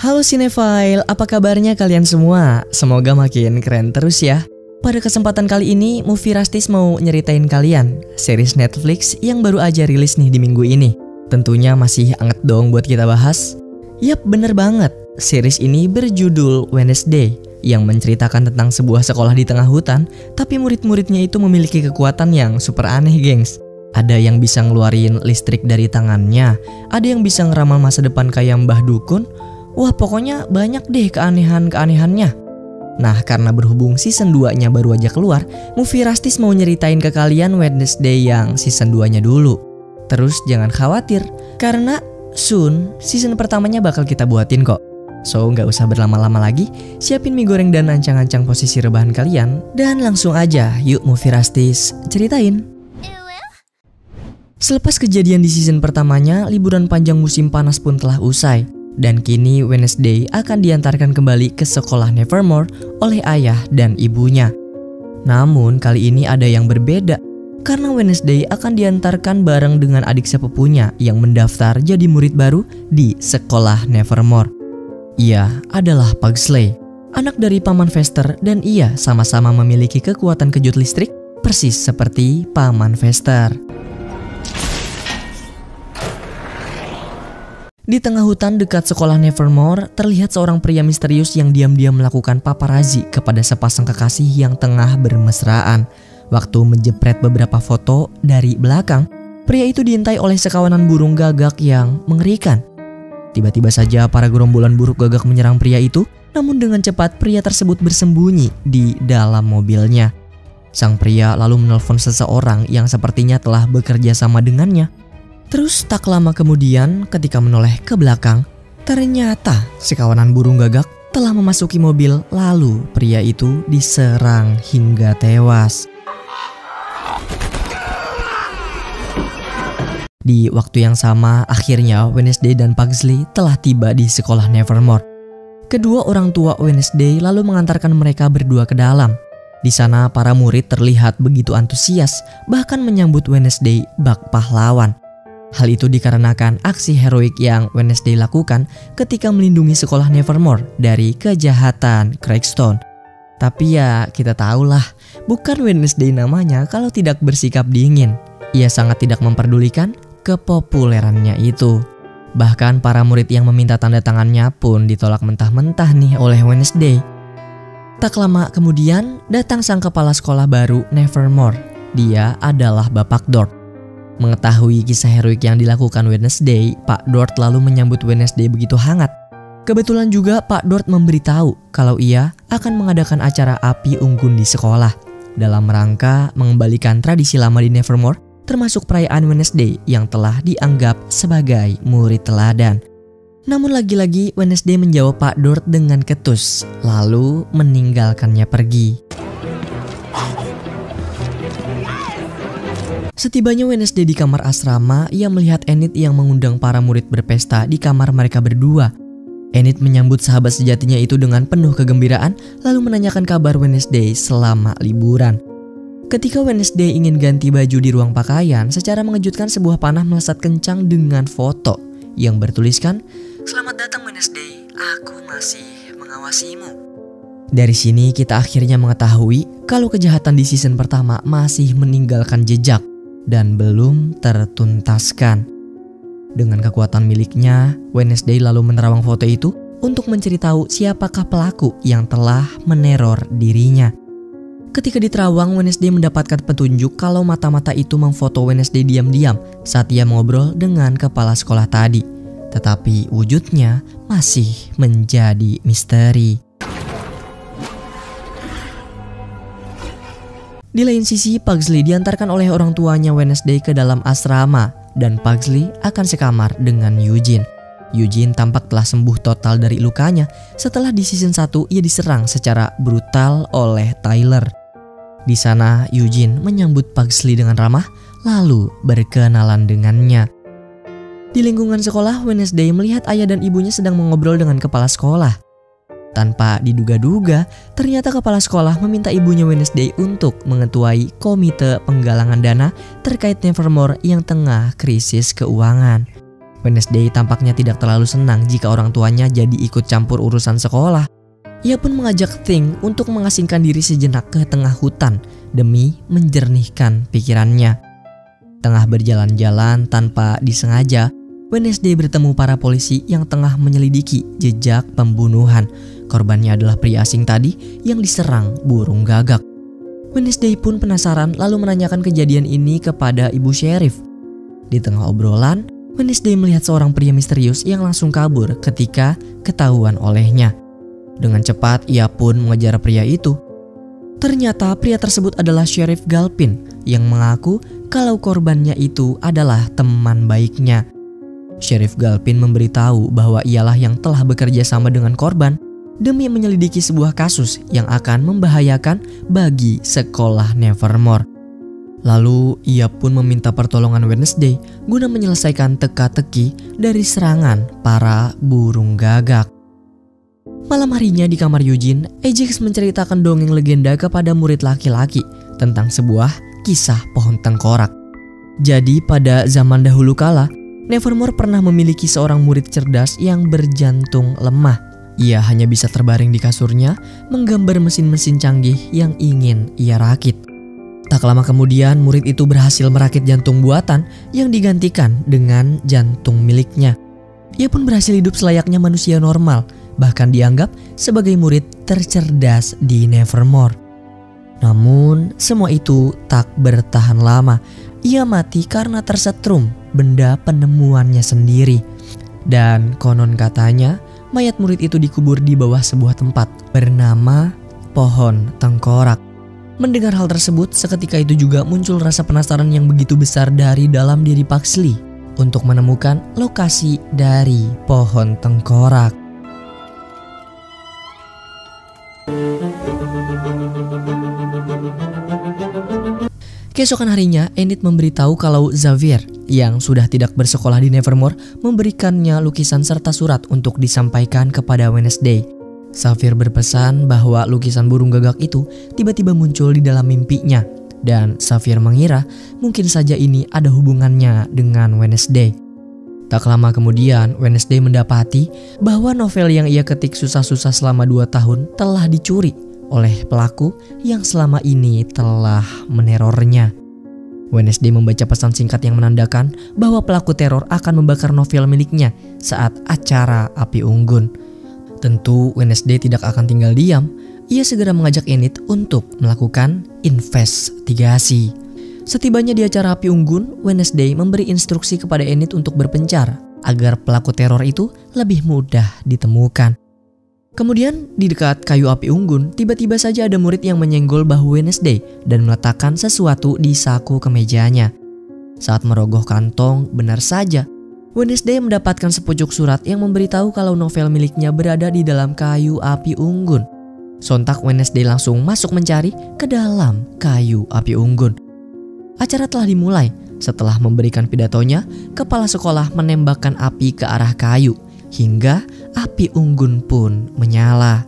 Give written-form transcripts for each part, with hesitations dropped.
Halo Cinephile, apa kabarnya kalian semua? Semoga makin keren terus ya. Pada kesempatan kali ini, Movie Rastis mau nyeritain kalian series Netflix yang baru aja rilis nih di minggu ini. Tentunya masih anget dong buat kita bahas. Yap, bener banget. Series ini berjudul Wednesday, yang menceritakan tentang sebuah sekolah di tengah hutan, tapi murid-muridnya itu memiliki kekuatan yang super aneh, gengs. Ada yang bisa ngeluarin listrik dari tangannya, ada yang bisa ngeramal masa depan kayak Mbah Dukun. Wah, pokoknya banyak deh keanehan-keanehannya. Nah, karena berhubung season 2-nya baru aja keluar, Movie Rastis mau nyeritain ke kalian Wednesday yang season 2-nya dulu. Terus jangan khawatir, karena soon season pertamanya bakal kita buatin kok. So, nggak usah berlama-lama lagi, siapin mie goreng dan ancang-ancang posisi rebahan kalian, dan langsung aja yuk Movie Rastis ceritain. Selepas kejadian di season pertamanya, liburan panjang musim panas pun telah usai. Dan kini Wednesday akan diantarkan kembali ke sekolah Nevermore oleh ayah dan ibunya. Namun kali ini ada yang berbeda, karena Wednesday akan diantarkan bareng dengan adik sepupunya yang mendaftar jadi murid baru di sekolah Nevermore. Ia adalah Pugsley, anak dari Paman Vester, dan ia sama-sama memiliki kekuatan kejut listrik persis seperti Paman Vester. Di tengah hutan dekat sekolah Nevermore, terlihat seorang pria misterius yang diam-diam melakukan paparazi kepada sepasang kekasih yang tengah bermesraan. Waktu menjepret beberapa foto dari belakang, pria itu diintai oleh sekawanan burung gagak yang mengerikan. Tiba-tiba saja para gerombolan burung gagak menyerang pria itu, namun dengan cepat pria tersebut bersembunyi di dalam mobilnya. Sang pria lalu menelpon seseorang yang sepertinya telah bekerja sama dengannya. Terus tak lama kemudian ketika menoleh ke belakang, ternyata sekawanan burung gagak telah memasuki mobil, lalu pria itu diserang hingga tewas. Di waktu yang sama, akhirnya Wednesday dan Pugsley telah tiba di sekolah Nevermore. Kedua orang tua Wednesday lalu mengantarkan mereka berdua ke dalam. Di sana para murid terlihat begitu antusias, bahkan menyambut Wednesday bak pahlawan. Hal itu dikarenakan aksi heroik yang Wednesday lakukan ketika melindungi sekolah Nevermore dari kejahatan Craigstone. Tapi ya kita tahulah, bukan Wednesday namanya kalau tidak bersikap dingin. Ia sangat tidak memperdulikan kepopulerannya itu. Bahkan para murid yang meminta tanda tangannya pun ditolak mentah-mentah nih oleh Wednesday. Tak lama kemudian datang sang kepala sekolah baru Nevermore. Dia adalah Bapak Dort. Mengetahui kisah heroik yang dilakukan Wednesday, Pak Dort lalu menyambut Wednesday begitu hangat. Kebetulan juga Pak Dort memberitahu kalau ia akan mengadakan acara api unggun di sekolah dalam rangka mengembalikan tradisi lama di Nevermore, termasuk perayaan Wednesday yang telah dianggap sebagai murid teladan. Namun lagi-lagi Wednesday menjawab Pak Dort dengan ketus, lalu meninggalkannya pergi. Setibanya Wednesday di kamar asrama, ia melihat Enid yang mengundang para murid berpesta di kamar mereka berdua. Enid menyambut sahabat sejatinya itu dengan penuh kegembiraan, lalu menanyakan kabar Wednesday selama liburan. Ketika Wednesday ingin ganti baju di ruang pakaian, secara mengejutkan sebuah panah melesat kencang dengan foto yang bertuliskan, "Selamat datang Wednesday, aku masih mengawasimu." Dari sini kita akhirnya mengetahui kalau kejahatan di season pertama masih meninggalkan jejak dan belum tertuntaskan. Dengan kekuatan miliknya, Wednesday lalu menerawang foto itu untuk mencari tahu siapakah pelaku yang telah meneror dirinya. Ketika diterawang, Wednesday mendapatkan petunjuk kalau mata-mata itu memfoto Wednesday diam-diam saat ia mengobrol dengan kepala sekolah tadi. Tetapi wujudnya masih menjadi misteri. Di lain sisi, Pugsley diantarkan oleh orang tuanya Wednesday ke dalam asrama dan Pugsley akan sekamar dengan Eugene. Eugene tampak telah sembuh total dari lukanya setelah di season 1 ia diserang secara brutal oleh Tyler. Di sana, Eugene menyambut Pugsley dengan ramah lalu berkenalan dengannya. Di lingkungan sekolah, Wednesday melihat ayah dan ibunya sedang mengobrol dengan kepala sekolah. Tanpa diduga-duga, ternyata kepala sekolah meminta ibunya Wednesday untuk mengetuai komite penggalangan dana terkait Nevermore yang tengah krisis keuangan. Wednesday tampaknya tidak terlalu senang jika orang tuanya jadi ikut campur urusan sekolah. Ia pun mengajak Thing untuk mengasingkan diri sejenak ke tengah hutan demi menjernihkan pikirannya. Tengah berjalan-jalan tanpa disengaja, Wednesday bertemu para polisi yang tengah menyelidiki jejak pembunuhan. Korbannya adalah pria asing tadi yang diserang burung gagak. Wednesday pun penasaran lalu menanyakan kejadian ini kepada ibu sheriff. Di tengah obrolan, Wednesday melihat seorang pria misterius yang langsung kabur ketika ketahuan olehnya. Dengan cepat ia pun mengejar pria itu. Ternyata pria tersebut adalah Sheriff Galpin yang mengaku kalau korbannya itu adalah teman baiknya. Sheriff Galpin memberitahu bahwa ialah yang telah bekerja sama dengan korban demi menyelidiki sebuah kasus yang akan membahayakan bagi sekolah Nevermore. Lalu ia pun meminta pertolongan Wednesday guna menyelesaikan teka-teki dari serangan para burung gagak. Malam harinya di kamar Eugene, Ajax menceritakan dongeng legenda kepada murid laki-laki tentang sebuah kisah pohon tengkorak. Jadi pada zaman dahulu kala, Nevermore pernah memiliki seorang murid cerdas yang berjantung lemah. Ia hanya bisa terbaring di kasurnya, menggambar mesin-mesin canggih yang ingin ia rakit. Tak lama kemudian, murid itu berhasil merakit jantung buatan yang digantikan dengan jantung miliknya. Ia pun berhasil hidup selayaknya manusia normal, bahkan dianggap sebagai murid tercerdas di Nevermore. Namun, semua itu tak bertahan lama. Ia mati karena tersetrum benda penemuannya sendiri. Dan konon katanya, mayat murid itu dikubur di bawah sebuah tempat bernama Pohon Tengkorak. Mendengar hal tersebut, seketika itu juga muncul rasa penasaran yang begitu besar dari dalam diri Pugsley untuk menemukan lokasi dari Pohon Tengkorak. Keesokan harinya, Enid memberitahu kalau Xavier yang sudah tidak bersekolah di Nevermore memberikannya lukisan serta surat untuk disampaikan kepada Wednesday. Xavier berpesan bahwa lukisan burung gagak itu tiba-tiba muncul di dalam mimpinya dan Xavier mengira mungkin saja ini ada hubungannya dengan Wednesday. Tak lama kemudian, Wednesday mendapati bahwa novel yang ia ketik susah-susah selama 2 tahun telah dicuri oleh pelaku yang selama ini telah menerornya. Wednesday membaca pesan singkat yang menandakan bahwa pelaku teror akan membakar novel miliknya saat acara Api Unggun. Tentu Wednesday tidak akan tinggal diam. Ia segera mengajak Enid untuk melakukan investigasi. Setibanya di acara Api Unggun, Wednesday memberi instruksi kepada Enid untuk berpencar agar pelaku teror itu lebih mudah ditemukan. Kemudian di dekat kayu api unggun, tiba-tiba saja ada murid yang menyenggol bahu Wednesday dan meletakkan sesuatu di saku kemejanya. Saat merogoh kantong, benar saja Wednesday mendapatkan sepucuk surat yang memberitahu kalau novel miliknya berada di dalam kayu api unggun. Sontak Wednesday langsung masuk mencari ke dalam kayu api unggun. Acara telah dimulai. Setelah memberikan pidatonya, kepala sekolah menembakkan api ke arah kayu hingga api unggun pun menyala.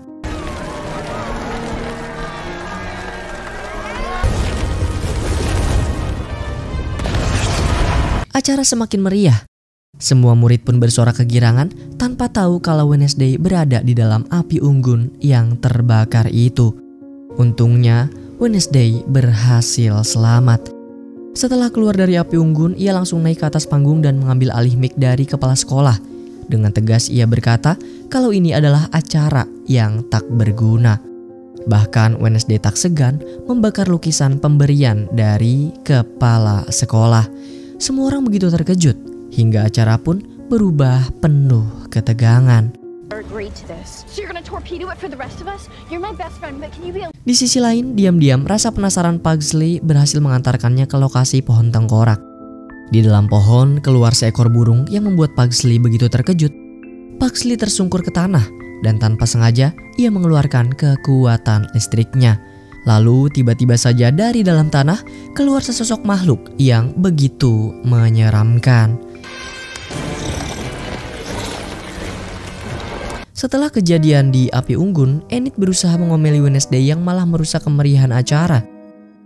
Acara semakin meriah. Semua murid pun bersorak kegirangan tanpa tahu kalau Wednesday berada di dalam api unggun yang terbakar itu. Untungnya, Wednesday berhasil selamat. Setelah keluar dari api unggun, ia langsung naik ke atas panggung dan mengambil alih mic dari kepala sekolah. Dengan tegas ia berkata kalau ini adalah acara yang tak berguna. Bahkan Wednesday tak segan membakar lukisan pemberian dari kepala sekolah. Semua orang begitu terkejut hingga acara pun berubah penuh ketegangan. Di sisi lain, diam-diam rasa penasaran Pugsley berhasil mengantarkannya ke lokasi pohon tengkorak. Di dalam pohon keluar seekor burung yang membuat Pugsley begitu terkejut. Pugsley tersungkur ke tanah dan tanpa sengaja ia mengeluarkan kekuatan listriknya. Lalu tiba-tiba saja dari dalam tanah keluar sesosok makhluk yang begitu menyeramkan. Setelah kejadian di api unggun, Enid berusaha mengomeli Wednesday yang malah merusak kemeriahan acara.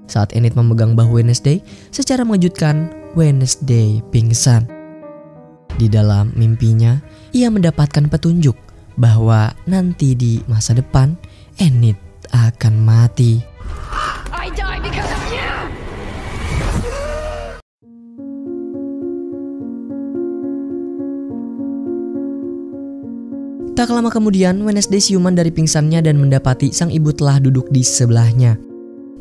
Saat Enid memegang bahu Wednesday, secara mengejutkan Wednesday pingsan. Di dalam mimpinya, ia mendapatkan petunjuk bahwa nanti di masa depan Enid akan mati. I die because of you. Tak lama kemudian, Wednesday siuman dari pingsannya dan mendapati sang ibu telah duduk di sebelahnya.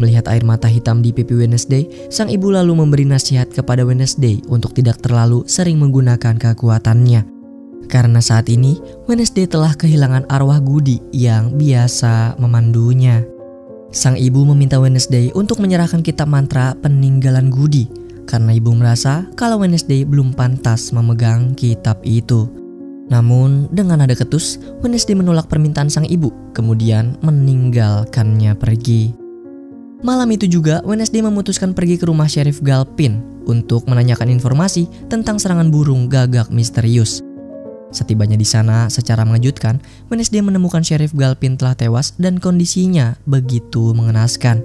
Melihat air mata hitam di pipi Wednesday, sang ibu lalu memberi nasihat kepada Wednesday untuk tidak terlalu sering menggunakan kekuatannya. Karena saat ini, Wednesday telah kehilangan arwah Goody yang biasa memandunya. Sang ibu meminta Wednesday untuk menyerahkan kitab mantra peninggalan Goody, karena ibu merasa kalau Wednesday belum pantas memegang kitab itu. Namun, dengan nada ketus, Wednesday menolak permintaan sang ibu, kemudian meninggalkannya pergi. Malam itu juga, Wednesday memutuskan pergi ke rumah Sheriff Galpin untuk menanyakan informasi tentang serangan burung gagak misterius. Setibanya di sana, secara mengejutkan, Wednesday menemukan Sheriff Galpin telah tewas dan kondisinya begitu mengenaskan.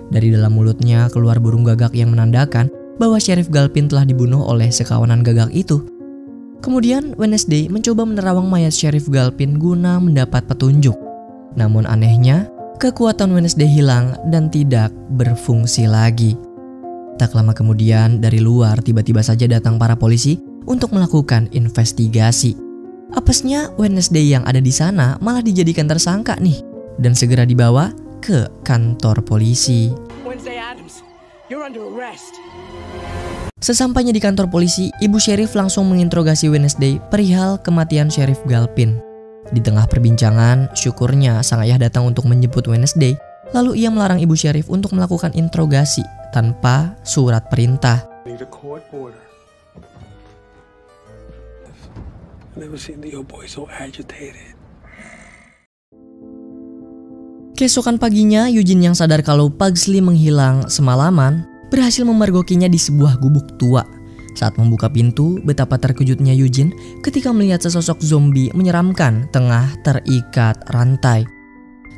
Dari dalam mulutnya keluar burung gagak yang menandakan bahwa Sheriff Galpin telah dibunuh oleh sekawanan gagak itu. Kemudian Wednesday mencoba menerawang mayat Sheriff Galpin guna mendapat petunjuk. Namun anehnya, kekuatan Wednesday hilang dan tidak berfungsi lagi. Tak lama kemudian, dari luar tiba-tiba saja datang para polisi untuk melakukan investigasi. Apesnya Wednesday yang ada di sana malah dijadikan tersangka nih dan segera dibawa ke kantor polisi. Wednesday Adams, you're under arrest. Sesampainya di kantor polisi, ibu sheriff langsung menginterogasi Wednesday perihal kematian Sheriff Galpin. Di tengah perbincangan, syukurnya sang ayah datang untuk menjemput Wednesday, lalu ia melarang ibu sheriff untuk melakukan interogasi tanpa surat perintah. Need a court order. I've never seen the old boy so agitated. Keesokan paginya, Eugene yang sadar kalau Pugsley menghilang semalaman berhasil memergokinya di sebuah gubuk tua. Saat membuka pintu, betapa terkejutnya Eugene ketika melihat sesosok zombie menyeramkan tengah terikat rantai.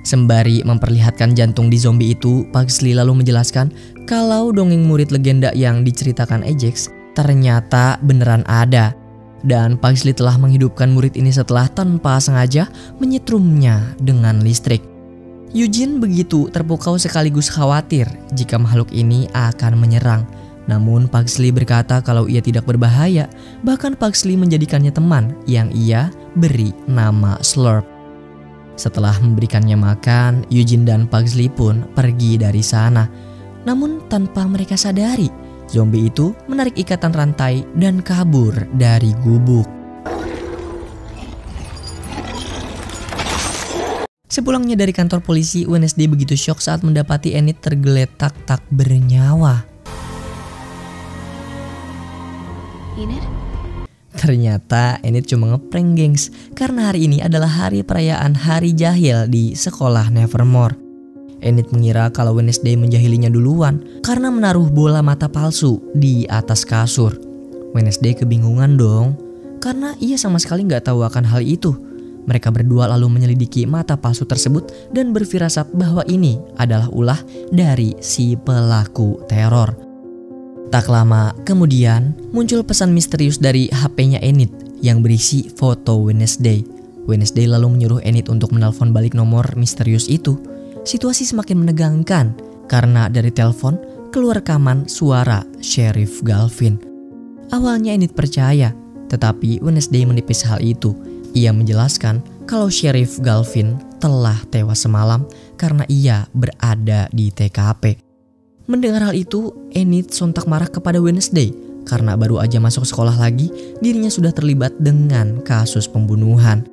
Sembari memperlihatkan jantung di zombie itu, Pugsley lalu menjelaskan kalau dongeng murid legenda yang diceritakan Ajax ternyata beneran ada. Dan Pugsley telah menghidupkan murid ini setelah tanpa sengaja menyetrumnya dengan listrik. Eugene begitu terpukau sekaligus khawatir jika makhluk ini akan menyerang. Namun Pugsley berkata kalau ia tidak berbahaya, bahkan Pugsley menjadikannya teman yang ia beri nama Slurp. Setelah memberikannya makan, Eugene dan Pugsley pun pergi dari sana. Namun tanpa mereka sadari, zombie itu menarik ikatan rantai dan kabur dari gubuk. Sepulangnya dari kantor polisi, Wednesday begitu syok saat mendapati Enid tergeletak tak bernyawa. Enid? Ternyata Enid cuma ngeprank gengs, karena hari ini adalah hari perayaan Hari Jahil di sekolah Nevermore. Enid mengira kalau Wednesday menjahilinya duluan karena menaruh bola mata palsu di atas kasur. Wednesday kebingungan dong, karena ia sama sekali nggak tahu akan hal itu. Mereka berdua lalu menyelidiki mata palsu tersebut dan berfirasat bahwa ini adalah ulah dari si pelaku teror. Tak lama kemudian muncul pesan misterius dari HP-nya Enid yang berisi foto Wednesday. Wednesday lalu menyuruh Enid untuk menelpon balik nomor misterius itu. Situasi semakin menegangkan karena dari telepon keluar rekaman suara Sheriff Galpin. Awalnya Enid percaya, tetapi Wednesday menepis hal itu. Ia menjelaskan kalau Sheriff Galpin telah tewas semalam karena ia berada di TKP. Mendengar hal itu, Enid sontak marah kepada Wednesday karena baru aja masuk sekolah lagi, dirinya sudah terlibat dengan kasus pembunuhan.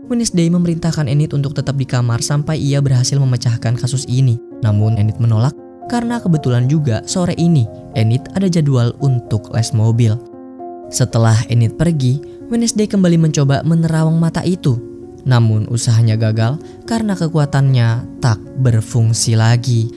Wednesday memerintahkan Enid untuk tetap di kamar sampai ia berhasil memecahkan kasus ini. Namun Enid menolak karena kebetulan juga sore ini Enid ada jadwal untuk les mobil. Setelah Enid pergi, Wednesday kembali mencoba menerawang mata itu. Namun usahanya gagal karena kekuatannya tak berfungsi lagi.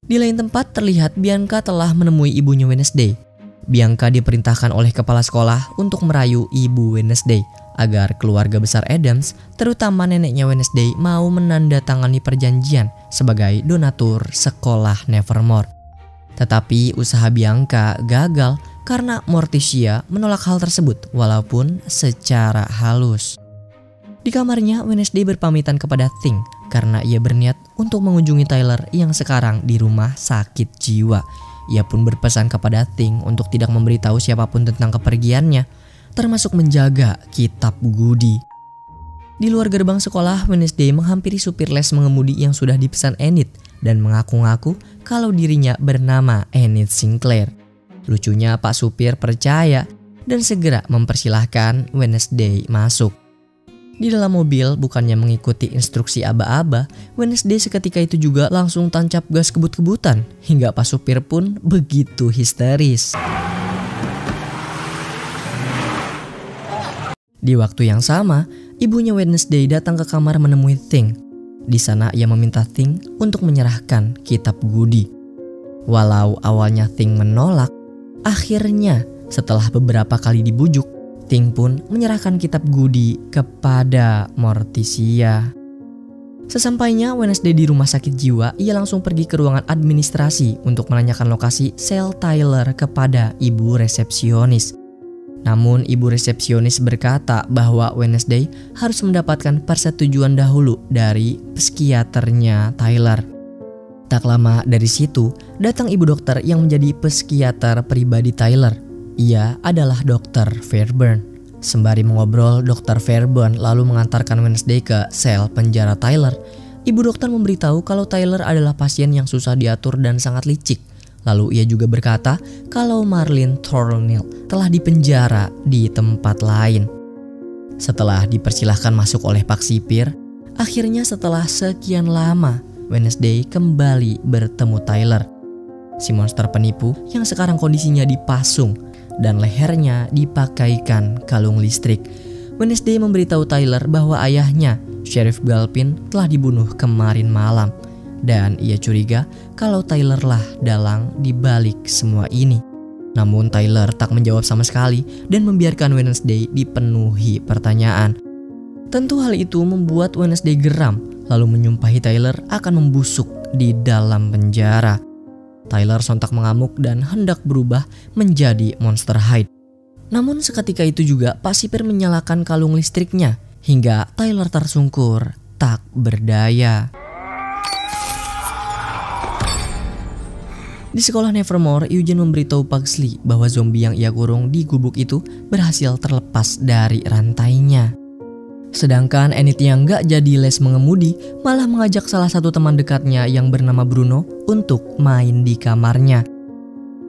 Di lain tempat terlihat Bianca telah menemui ibunya Wednesday. Bianca diperintahkan oleh kepala sekolah untuk merayu ibu Wednesday agar keluarga besar Adams, terutama neneknya Wednesday, mau menandatangani perjanjian sebagai donatur sekolah Nevermore. Tetapi usaha Bianca gagal karena Morticia menolak hal tersebut walaupun secara halus. Di kamarnya, Wednesday berpamitan kepada Thing karena ia berniat untuk mengunjungi Tyler yang sekarang di rumah sakit jiwa. Ia pun berpesan kepada Thing untuk tidak memberitahu siapapun tentang kepergiannya, termasuk menjaga kitab Goody. Di luar gerbang sekolah, Wednesday menghampiri supir les mengemudi yang sudah dipesan Enid dan mengaku-ngaku kalau dirinya bernama Enid Sinclair. Lucunya Pak Supir percaya dan segera mempersilahkan Wednesday masuk. Di dalam mobil, bukannya mengikuti instruksi aba-aba, Wednesday seketika itu juga langsung tancap gas kebut-kebutan hingga Pak Supir pun begitu histeris. Di waktu yang sama, ibunya Wednesday datang ke kamar menemui Thing. Di sana ia meminta Thing untuk menyerahkan kitab Goody. Walau awalnya Thing menolak, akhirnya setelah beberapa kali dibujuk, Thing pun menyerahkan kitab Goody kepada Morticia. Sesampainya Wednesday di rumah sakit jiwa, ia langsung pergi ke ruangan administrasi untuk menanyakan lokasi sel Tyler kepada ibu resepsionis. Namun ibu resepsionis berkata bahwa Wednesday harus mendapatkan persetujuan dahulu dari psikiaternya Tyler. Tak lama dari situ, datang ibu dokter yang menjadi psikiater pribadi Tyler. Ia adalah Dr. Fairburn. Sembari mengobrol, Dr. Fairburn lalu mengantarkan Wednesday ke sel penjara Tyler. Ibu dokter memberitahu kalau Tyler adalah pasien yang susah diatur dan sangat licik. Lalu ia juga berkata kalau Marlene Thornhill telah dipenjara di tempat lain. Setelah dipersilahkan masuk oleh Pak Sipir, akhirnya setelah sekian lama, Wednesday kembali bertemu Tyler. Si monster penipu yang sekarang kondisinya dipasung dan lehernya dipakaikan kalung listrik. Wednesday memberitahu Tyler bahwa ayahnya, Sheriff Galpin, telah dibunuh kemarin malam. Dan ia curiga kalau Tyler lah dalang di balik semua ini. Namun Tyler tak menjawab sama sekali dan membiarkan Wednesday dipenuhi pertanyaan. Tentu hal itu membuat Wednesday geram, lalu menyumpahi Tyler akan membusuk di dalam penjara. Tyler sontak mengamuk dan hendak berubah menjadi Monster Hyde. Namun seketika itu juga Pak Sipir menyalakan kalung listriknya hingga Tyler tersungkur tak berdaya. Di sekolah Nevermore, Eugene memberitahu Pugsley bahwa zombie yang ia kurung di gubuk itu berhasil terlepas dari rantainya. Sedangkan Enid yang gak jadi les mengemudi malah mengajak salah satu teman dekatnya yang bernama Bruno untuk main di kamarnya.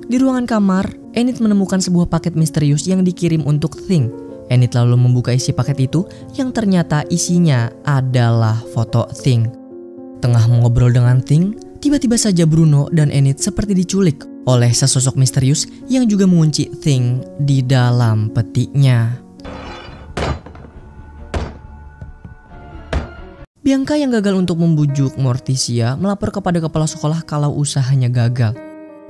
Di ruangan kamar, Enid menemukan sebuah paket misterius yang dikirim untuk Thing. Enid lalu membuka isi paket itu yang ternyata isinya adalah foto Thing. Tengah mengobrol dengan Thing, tiba-tiba saja Bruno dan Enid seperti diculik oleh sesosok misterius yang juga mengunci Thing di dalam petiknya. Bianca yang gagal untuk membujuk Morticia melapor kepada kepala sekolah kalau usahanya gagal.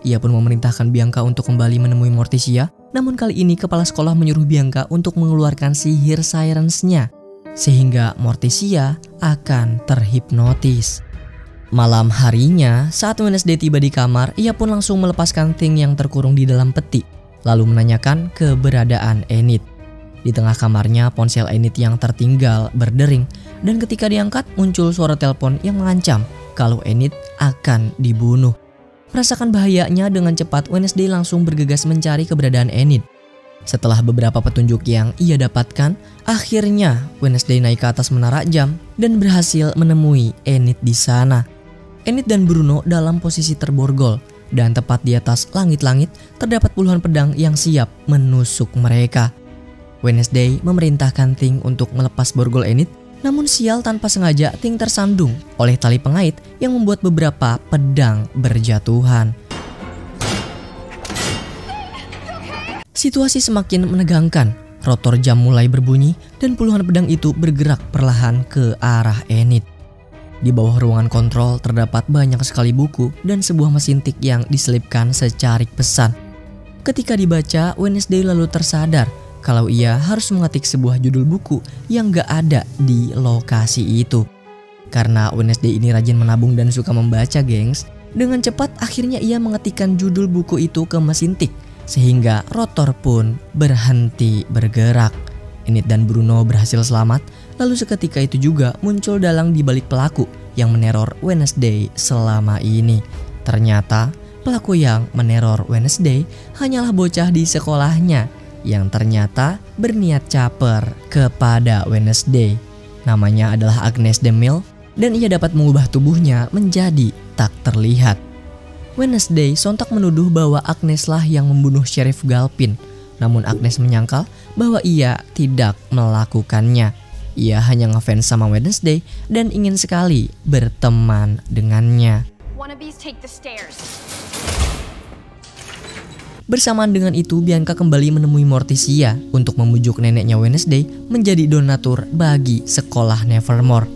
Ia pun memerintahkan Bianca untuk kembali menemui Morticia, namun kali ini kepala sekolah menyuruh Bianca untuk mengeluarkan sihir sirens-nya, sehingga Morticia akan terhipnotis. Malam harinya, saat Wednesday tiba di kamar, ia pun langsung melepaskan Thing yang terkurung di dalam peti, lalu menanyakan keberadaan Enid. Di tengah kamarnya, ponsel Enid yang tertinggal berdering, dan ketika diangkat muncul suara telepon yang mengancam kalau Enid akan dibunuh. Merasakan bahayanya dengan cepat, Wednesday langsung bergegas mencari keberadaan Enid. Setelah beberapa petunjuk yang ia dapatkan, akhirnya Wednesday naik ke atas menara jam dan berhasil menemui Enid di sana. Enid dan Bruno dalam posisi terborgol, dan tepat di atas langit-langit terdapat puluhan pedang yang siap menusuk mereka. Wednesday memerintahkan Thing untuk melepas borgol Enid, namun sial tanpa sengaja Thing tersandung oleh tali pengait yang membuat beberapa pedang berjatuhan. Situasi semakin menegangkan, rotor jam mulai berbunyi dan puluhan pedang itu bergerak perlahan ke arah Enid. Di bawah ruangan kontrol terdapat banyak sekali buku dan sebuah mesin tik yang diselipkan secarik pesan. Ketika dibaca, Wednesday lalu tersadar kalau ia harus mengetik sebuah judul buku yang gak ada di lokasi itu. Karena Wednesday ini rajin menabung dan suka membaca, gengs, Dengan cepat akhirnya ia mengetikkan judul buku itu ke mesin tik, sehingga rotor pun berhenti bergerak. Enid dan Bruno berhasil selamat, lalu seketika itu juga muncul dalang di balik pelaku yang meneror Wednesday selama ini. Ternyata pelaku yang meneror Wednesday hanyalah bocah di sekolahnya yang ternyata berniat caper kepada Wednesday. Namanya adalah Agnes DeMille dan ia dapat mengubah tubuhnya menjadi tak terlihat. Wednesday sontak menuduh bahwa Agnes lah yang membunuh Sheriff Galpin. Namun Agnes menyangkal bahwa ia tidak melakukannya. Ia hanya ngefans sama Wednesday dan ingin sekali berteman dengannya. Wannabes take the stairs. Bersamaan dengan itu, Bianca kembali menemui Morticia untuk membujuk neneknya Wednesday menjadi donatur bagi sekolah Nevermore.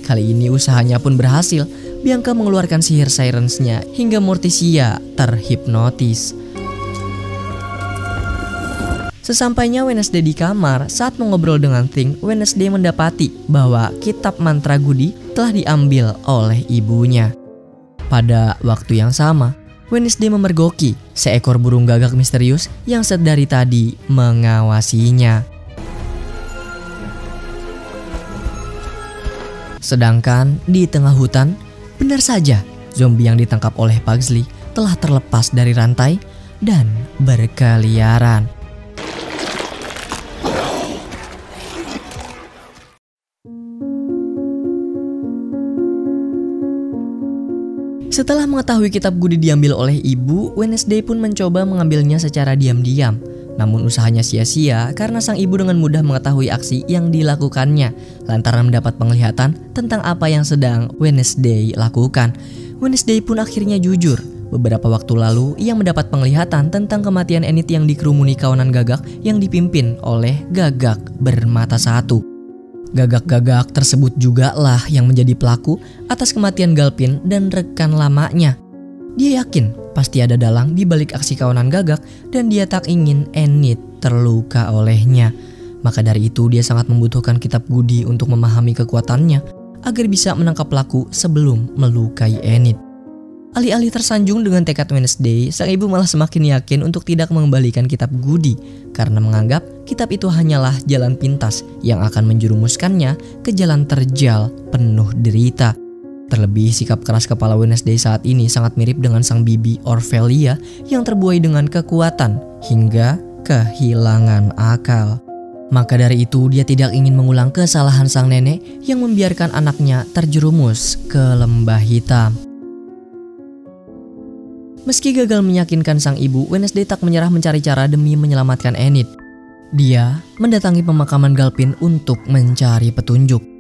Kali ini usahanya pun berhasil. Bianca mengeluarkan sihir sirensnya hingga Morticia terhipnotis. Sesampainya Wednesday di kamar, saat mengobrol dengan Thing, Wednesday mendapati bahwa kitab mantra Goody telah diambil oleh ibunya. Pada waktu yang sama, Wednesday memergoki seekor burung gagak misterius yang sedari tadi mengawasinya. Sedangkan di tengah hutan, benar saja zombie yang ditangkap oleh Pugsley telah terlepas dari rantai dan berkeliaran. Setelah mengetahui kitab Goody diambil oleh ibu, Wednesday pun mencoba mengambilnya secara diam-diam. Namun usahanya sia-sia karena sang ibu dengan mudah mengetahui aksi yang dilakukannya lantaran mendapat penglihatan tentang apa yang sedang Wednesday lakukan. Wednesday pun akhirnya jujur. Beberapa waktu lalu ia mendapat penglihatan tentang kematian Enid yang dikerumuni kawanan gagak yang dipimpin oleh gagak bermata satu. Gagak-gagak tersebut juga lah yang menjadi pelaku atas kematian Galpin dan rekan lamanya. Dia yakin pasti ada dalang di balik aksi kawanan gagak dan dia tak ingin Enid terluka olehnya. Maka dari itu dia sangat membutuhkan kitab Goody untuk memahami kekuatannya agar bisa menangkap pelaku sebelum melukai Enid. Alih-alih tersanjung dengan tekad Wednesday, sang ibu malah semakin yakin untuk tidak mengembalikan kitab Goody karena menganggap kitab itu hanyalah jalan pintas yang akan menjerumuskannya ke jalan terjal penuh derita. Terlebih sikap keras kepala Wednesday saat ini sangat mirip dengan sang bibi Orphelia yang terbuai dengan kekuatan hingga kehilangan akal. Maka dari itu dia tidak ingin mengulang kesalahan sang nenek yang membiarkan anaknya terjerumus ke lembah hitam. Meski gagal meyakinkan sang ibu, Wednesday tak menyerah mencari cara demi menyelamatkan Enid. Dia mendatangi pemakaman Galpin untuk mencari petunjuk.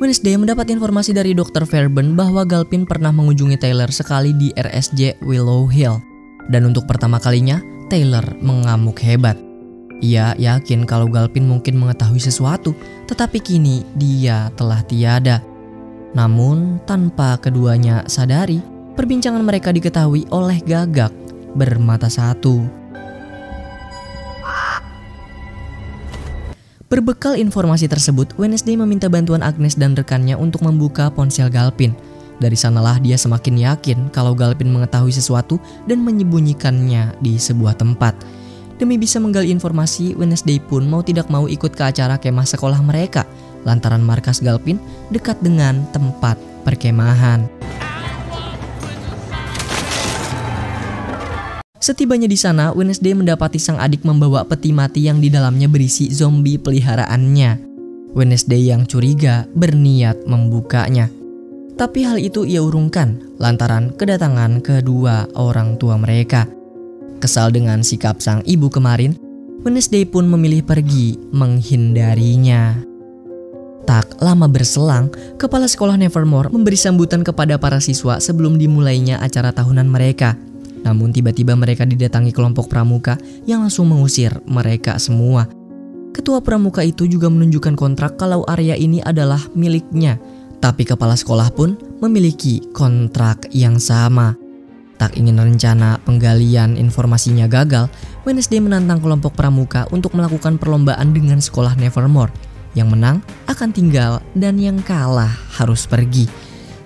Wednesday mendapat informasi dari Dr. Fairburn bahwa Galpin pernah mengunjungi Taylor sekali di RSJ Willow Hill. Dan untuk pertama kalinya, Taylor mengamuk hebat. Ia yakin kalau Galpin mungkin mengetahui sesuatu, tetapi kini dia telah tiada. Namun tanpa keduanya sadari, perbincangan mereka diketahui oleh gagak bermata satu. Berbekal informasi tersebut, Wednesday meminta bantuan Agnes dan rekannya untuk membuka ponsel Galpin. Dari sanalah dia semakin yakin kalau Galpin mengetahui sesuatu dan menyembunyikannya di sebuah tempat. Demi bisa menggali informasi, Wednesday pun mau tidak mau ikut ke acara kemah sekolah mereka, lantaran markas Galpin dekat dengan tempat perkemahan. Setibanya di sana, Wednesday mendapati sang adik membawa peti mati yang di dalamnya berisi zombie peliharaannya. Wednesday yang curiga berniat membukanya. Tapi hal itu ia urungkan lantaran kedatangan kedua orang tua mereka. Kesal dengan sikap sang ibu kemarin, Wednesday pun memilih pergi menghindarinya. Tak lama berselang, kepala sekolah Nevermore memberi sambutan kepada para siswa sebelum dimulainya acara tahunan mereka. Namun tiba-tiba mereka didatangi kelompok pramuka yang langsung mengusir mereka semua. Ketua pramuka itu juga menunjukkan kontrak kalau area ini adalah miliknya. Tapi kepala sekolah pun memiliki kontrak yang sama. Tak ingin rencana penggalian informasinya gagal, Wednesday menantang kelompok pramuka untuk melakukan perlombaan dengan sekolah Nevermore. Yang menang akan tinggal dan yang kalah harus pergi.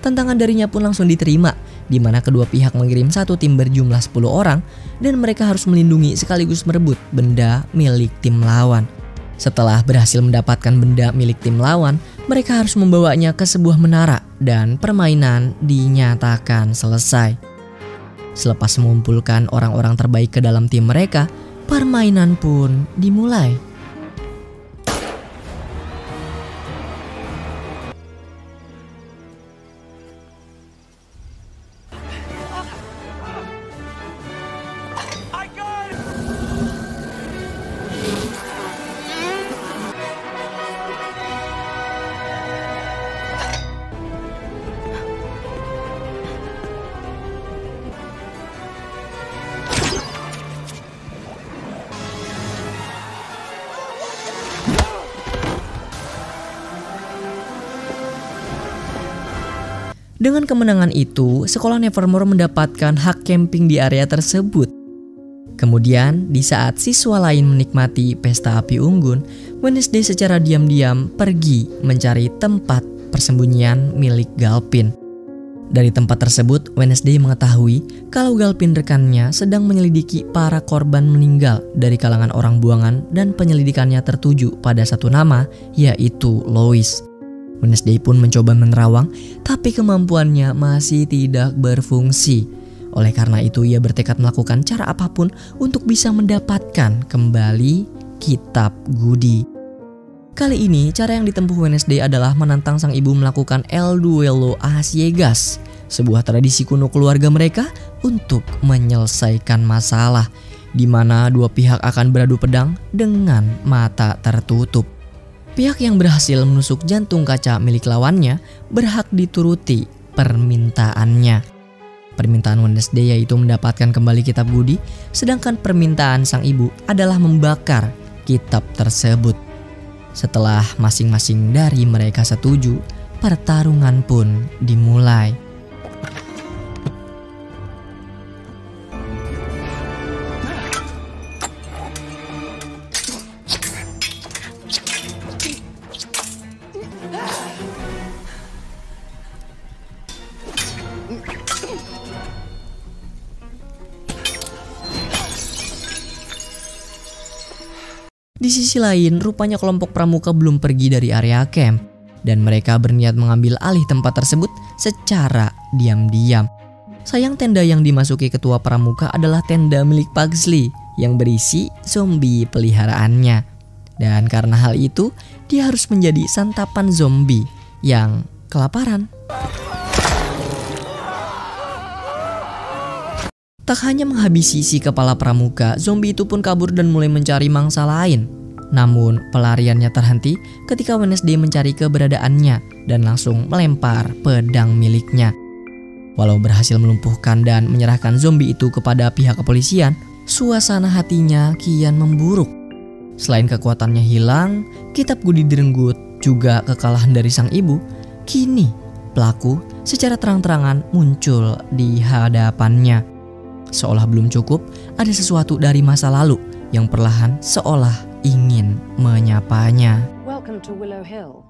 Tantangan darinya pun langsung diterima. di mana kedua pihak mengirim satu tim berjumlah 10 orang dan mereka harus melindungi sekaligus merebut benda milik tim lawan. Setelah berhasil mendapatkan benda milik tim lawan, mereka harus membawanya ke sebuah menara dan permainan dinyatakan selesai. Selepas mengumpulkan orang-orang terbaik ke dalam tim mereka, permainan pun dimulai. Dengan kemenangan itu, sekolah Nevermore mendapatkan hak camping di area tersebut. Kemudian, di saat siswa lain menikmati pesta api unggun, Wednesday secara diam-diam pergi mencari tempat persembunyian milik Galpin. Dari tempat tersebut, Wednesday mengetahui kalau Galpin rekannya sedang menyelidiki para korban meninggal dari kalangan orang buangan dan penyelidikannya tertuju pada satu nama, yaitu Lois. Wednesday pun mencoba menerawang, tapi kemampuannya masih tidak berfungsi. Oleh karena itu, ia bertekad melakukan cara apapun untuk bisa mendapatkan kembali kitab Goody. Kali ini, cara yang ditempuh Wednesday adalah menantang sang ibu melakukan El Duelo a Ciegas, sebuah tradisi kuno keluarga mereka untuk menyelesaikan masalah, di mana dua pihak akan beradu pedang dengan mata tertutup. Pihak yang berhasil menusuk jantung kaca milik lawannya berhak dituruti permintaannya. Permintaan Wednesday yaitu mendapatkan kembali kitab Goody, sedangkan permintaan sang ibu adalah membakar kitab tersebut. Setelah masing-masing dari mereka setuju, pertarungan pun dimulai. Di sisi lain, rupanya kelompok pramuka belum pergi dari area camp dan mereka berniat mengambil alih tempat tersebut secara diam-diam. Sayang, tenda yang dimasuki ketua pramuka adalah tenda milik Pugsley yang berisi zombie peliharaannya. Dan karena hal itu, dia harus menjadi santapan zombie yang kelaparan. Tak hanya menghabisi si kepala pramuka, zombie itu pun kabur dan mulai mencari mangsa lain. Namun pelariannya terhenti ketika Wednesday mencari keberadaannya dan langsung melempar pedang miliknya. Walau berhasil melumpuhkan dan menyerahkan zombie itu kepada pihak kepolisian, suasana hatinya kian memburuk. Selain kekuatannya hilang, kitab Goody direnggut, juga kekalahan dari sang ibu, kini pelaku secara terang-terangan muncul di hadapannya. Seolah belum cukup, ada sesuatu dari masa lalu yang perlahan seolah ingin menyapanya. Welcome to Willow Hill.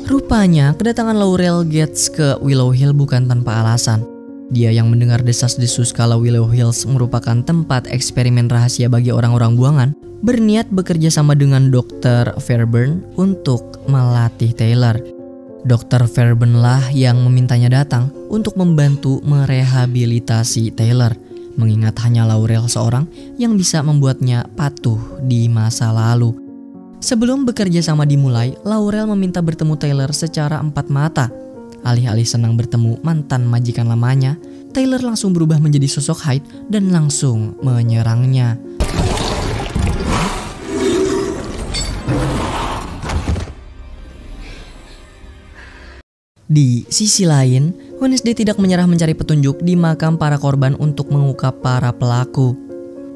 Rupanya kedatangan Laurel Gates ke Willow Hill bukan tanpa alasan. Dia yang mendengar desas-desus kalau Willow Hills merupakan tempat eksperimen rahasia bagi orang-orang buangan, berniat bekerja sama dengan Dr. Fairburn untuk melatih Taylor. Dr. Fairburn lah yang memintanya datang untuk membantu merehabilitasi Taylor, mengingat hanya Laurel seorang yang bisa membuatnya patuh di masa lalu. Sebelum bekerja sama dimulai, Laurel meminta bertemu Taylor secara empat mata. Alih-alih senang bertemu mantan majikan lamanya, Taylor langsung berubah menjadi sosok Hyde dan langsung menyerangnya. Di sisi lain, Wednesday tidak menyerah mencari petunjuk di makam para korban untuk mengungkap para pelaku.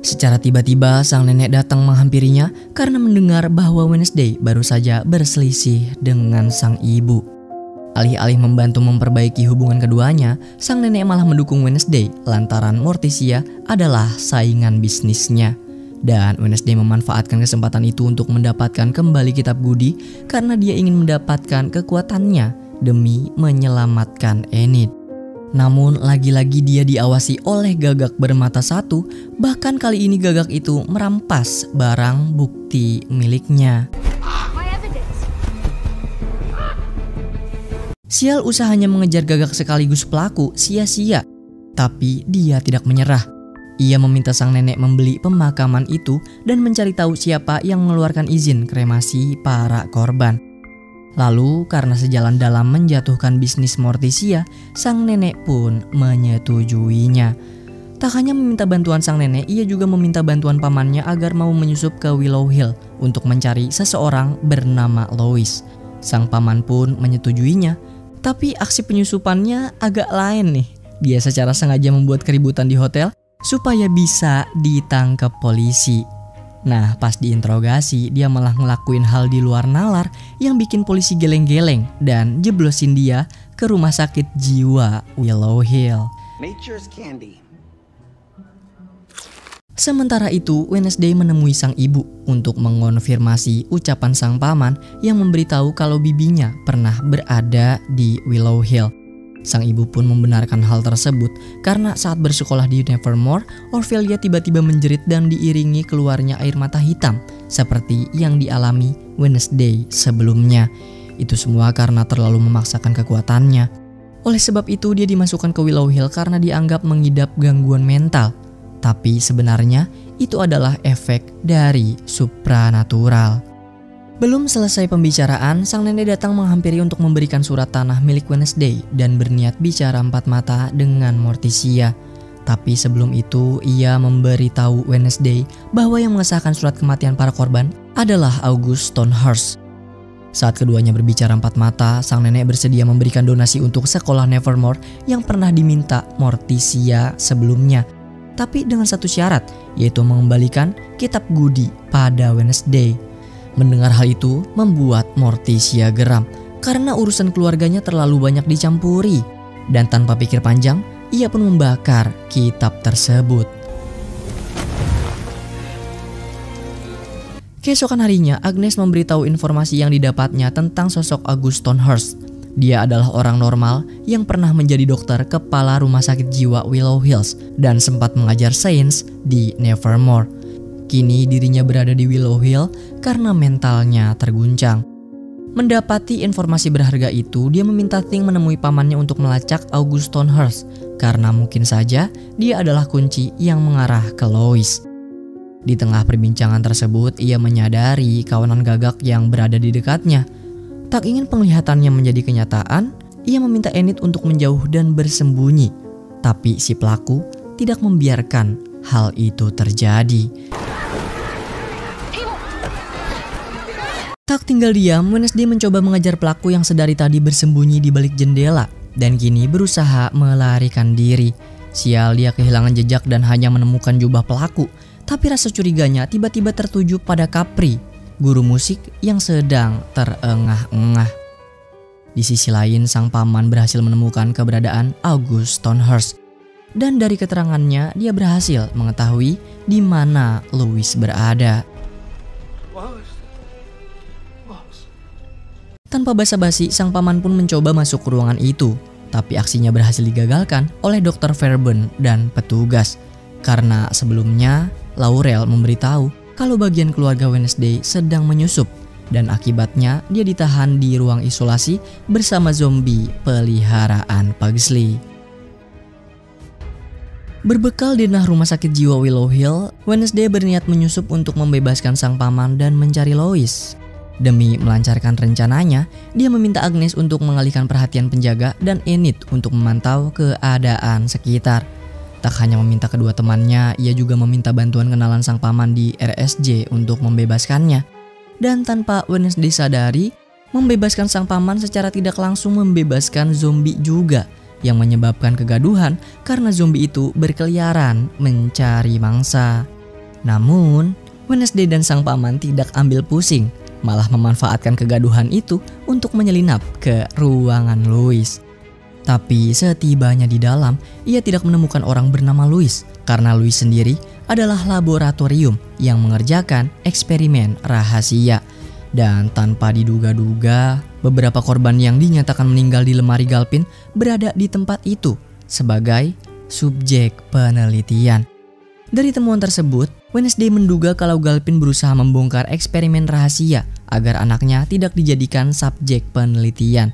Secara tiba-tiba, sang nenek datang menghampirinya karena mendengar bahwa Wednesday baru saja berselisih dengan sang ibu. Alih-alih membantu memperbaiki hubungan keduanya, sang nenek malah mendukung Wednesday lantaran Morticia adalah saingan bisnisnya. Dan Wednesday memanfaatkan kesempatan itu untuk mendapatkan kembali kitab Goody karena dia ingin mendapatkan kekuatannya demi menyelamatkan Enid. Namun lagi-lagi dia diawasi oleh Gagak bermata satu, bahkan kali ini Gagak itu merampas barang bukti miliknya. Sial usahanya mengejar Gagak sekaligus pelaku sia-sia, tapi dia tidak menyerah. Ia meminta sang nenek membeli pemakaman itu dan mencari tahu siapa yang mengeluarkan izin kremasi para korban. Lalu karena sejalan dalam menjatuhkan bisnis Morticia, sang nenek pun menyetujuinya. Tak hanya meminta bantuan sang nenek, ia juga meminta bantuan pamannya agar mau menyusup ke Willow Hill untuk mencari seseorang bernama Lois. Sang paman pun menyetujuinya, tapi aksi penyusupannya agak lain nih. Dia secara sengaja membuat keributan di hotel supaya bisa ditangkap polisi. Nah, pas diinterogasi, dia malah ngelakuin hal di luar nalar yang bikin polisi geleng-geleng dan jeblosin dia ke rumah sakit jiwa Willow Hill. Nature's candy. Sementara itu, Wednesday menemui sang ibu untuk mengonfirmasi ucapan sang paman yang memberitahu kalau bibinya pernah berada di Willow Hill. Sang ibu pun membenarkan hal tersebut karena saat bersekolah di Nevermore, Ophelia tiba-tiba menjerit dan diiringi keluarnya air mata hitam seperti yang dialami Wednesday sebelumnya. Itu semua karena terlalu memaksakan kekuatannya. Oleh sebab itu dia dimasukkan ke Willow Hill karena dianggap mengidap gangguan mental. Tapi sebenarnya itu adalah efek dari supranatural. Belum selesai pembicaraan, sang nenek datang menghampiri untuk memberikan surat tanah milik Wednesday dan berniat bicara empat mata dengan Morticia. Tapi sebelum itu, ia memberitahu Wednesday bahwa yang mengesahkan surat kematian para korban adalah August Stonehurst. Saat keduanya berbicara empat mata, sang nenek bersedia memberikan donasi untuk sekolah Nevermore yang pernah diminta Morticia sebelumnya. Tapi dengan satu syarat, yaitu mengembalikan kitab Goody pada Wednesday. Mendengar hal itu membuat Morticia geram karena urusan keluarganya terlalu banyak dicampuri. Dan tanpa pikir panjang, ia pun membakar kitab tersebut. Keesokan harinya, Agnes memberitahu informasi yang didapatnya tentang sosok August Stonehurst. Dia adalah orang normal yang pernah menjadi dokter kepala rumah sakit jiwa Willow Hills dan sempat mengajar sains di Nevermore. Kini dirinya berada di Willow Hill karena mentalnya terguncang. Mendapati informasi berharga itu, dia meminta Thing menemui pamannya untuk melacak August Stonehurst karena mungkin saja dia adalah kunci yang mengarah ke Lois. Di tengah perbincangan tersebut, ia menyadari kawanan Gagak yang berada di dekatnya. Tak ingin penglihatannya menjadi kenyataan, ia meminta Enid untuk menjauh dan bersembunyi. Tapi si pelaku tidak membiarkan hal itu terjadi. Tak tinggal diam, Wednesday mencoba mengejar pelaku yang sedari tadi bersembunyi di balik jendela dan kini berusaha melarikan diri. Sial, dia kehilangan jejak dan hanya menemukan jubah pelaku. Tapi rasa curiganya tiba-tiba tertuju pada Capri, guru musik yang sedang terengah-engah. Di sisi lain, sang paman berhasil menemukan keberadaan August Stonehurst. Dan dari keterangannya, dia berhasil mengetahui di mana Louis berada. Tanpa basa-basi, sang paman pun mencoba masuk ke ruangan itu. Tapi aksinya berhasil digagalkan oleh Dr. Fairburn dan petugas. Karena sebelumnya, Laurel memberitahu kalau bagian keluarga Wednesday sedang menyusup. Dan akibatnya dia ditahan di ruang isolasi bersama zombie peliharaan Pugsley. Berbekal denah rumah sakit jiwa Willow Hill, Wednesday berniat menyusup untuk membebaskan sang paman dan mencari Lois. Demi melancarkan rencananya, dia meminta Agnes untuk mengalihkan perhatian penjaga dan Enid untuk memantau keadaan sekitar. Tak hanya meminta kedua temannya, ia juga meminta bantuan kenalan sang paman di RSJ untuk membebaskannya. Dan tanpa Wednesday sadari, membebaskan sang paman secara tidak langsung membebaskan zombie juga, yang menyebabkan kegaduhan karena zombie itu berkeliaran mencari mangsa. Namun, Wednesday dan sang paman tidak ambil pusing, malah memanfaatkan kegaduhan itu untuk menyelinap ke ruangan Louis. Tapi setibanya di dalam, ia tidak menemukan orang bernama Louis karena Louis sendiri adalah laboratorium yang mengerjakan eksperimen rahasia. Dan tanpa diduga-duga, beberapa korban yang dinyatakan meninggal di lemari Galpin berada di tempat itu sebagai subjek penelitian. Dari temuan tersebut, Wednesday menduga kalau Galpin berusaha membongkar eksperimen rahasia agar anaknya tidak dijadikan subjek penelitian.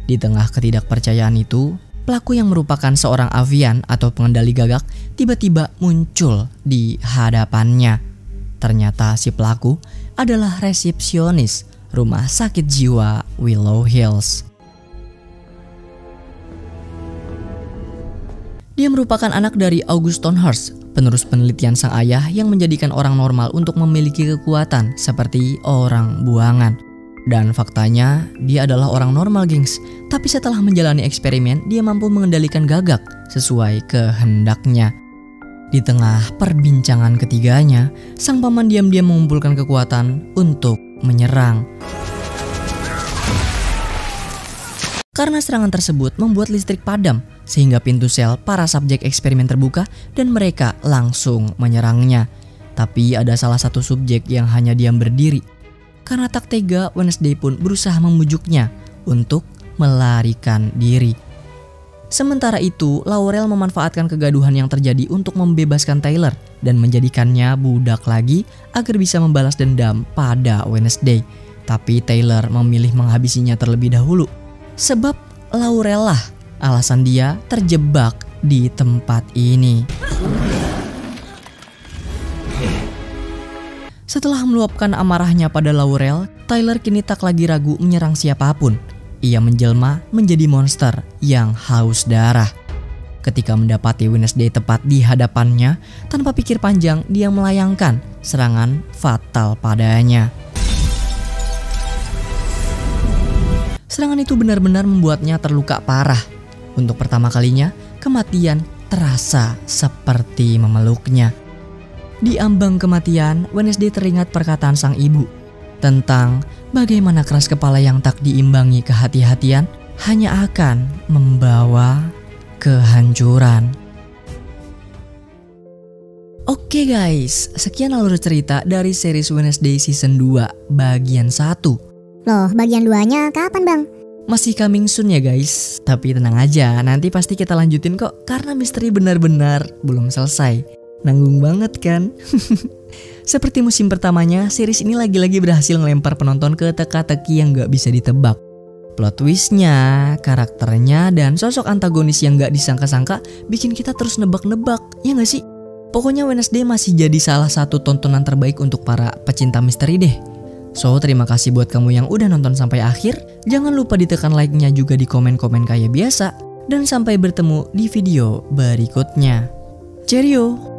Di tengah ketidakpercayaan itu, pelaku yang merupakan seorang avian atau pengendali gagak tiba-tiba muncul di hadapannya. Ternyata si pelaku adalah resepsionis rumah sakit jiwa Willow Hills. Dia merupakan anak dari August Tonehurst, penerus penelitian sang ayah yang menjadikan orang normal untuk memiliki kekuatan seperti orang buangan. Dan faktanya, dia adalah orang normal, gengs. Tapi setelah menjalani eksperimen, dia mampu mengendalikan gagak sesuai kehendaknya. Di tengah perbincangan ketiganya, sang paman diam-diam mengumpulkan kekuatan untuk menyerang. Karena serangan tersebut membuat listrik padam, sehingga pintu sel para subjek eksperimen terbuka dan mereka langsung menyerangnya. Tapi ada salah satu subjek yang hanya diam berdiri. Karena tak tega, Wednesday pun berusaha membujuknya untuk melarikan diri. Sementara itu, Laurel memanfaatkan kegaduhan yang terjadi untuk membebaskan Tyler dan menjadikannya budak lagi agar bisa membalas dendam pada Wednesday. Tapi Tyler memilih menghabisinya terlebih dahulu. Sebab Laurel lah alasan dia terjebak di tempat ini. Setelah meluapkan amarahnya pada Laurel, Tyler kini tak lagi ragu menyerang siapapun. Ia menjelma menjadi monster yang haus darah. Ketika mendapati Wednesday tepat di hadapannya, tanpa pikir panjang dia melayangkan serangan fatal padanya. Serangan itu benar-benar membuatnya terluka parah. Untuk pertama kalinya, kematian terasa seperti memeluknya. Di ambang kematian, Wednesday teringat perkataan sang ibu tentang bagaimana keras kepala yang tak diimbangi kehati-hatian hanya akan membawa kehancuran. Oke guys, sekian alur cerita dari series Wednesday season 2 bagian 1. Loh, bagian 2-nya kapan bang? Masih coming soon ya guys. Tapi tenang aja, nanti pasti kita lanjutin kok. Karena misteri benar-benar belum selesai. Nanggung banget kan? Seperti musim pertamanya, series ini lagi-lagi berhasil ngelempar penonton ke teka-teki yang gak bisa ditebak. Plot twistnya, karakternya, dan sosok antagonis yang gak disangka-sangka bikin kita terus nebak-nebak, ya gak sih? Pokoknya Wednesday masih jadi salah satu tontonan terbaik untuk para pecinta misteri deh. So, terima kasih buat kamu yang udah nonton sampai akhir. Jangan lupa ditekan like-nya juga di komen-komen kayak biasa. Dan sampai bertemu di video berikutnya. Cheerio!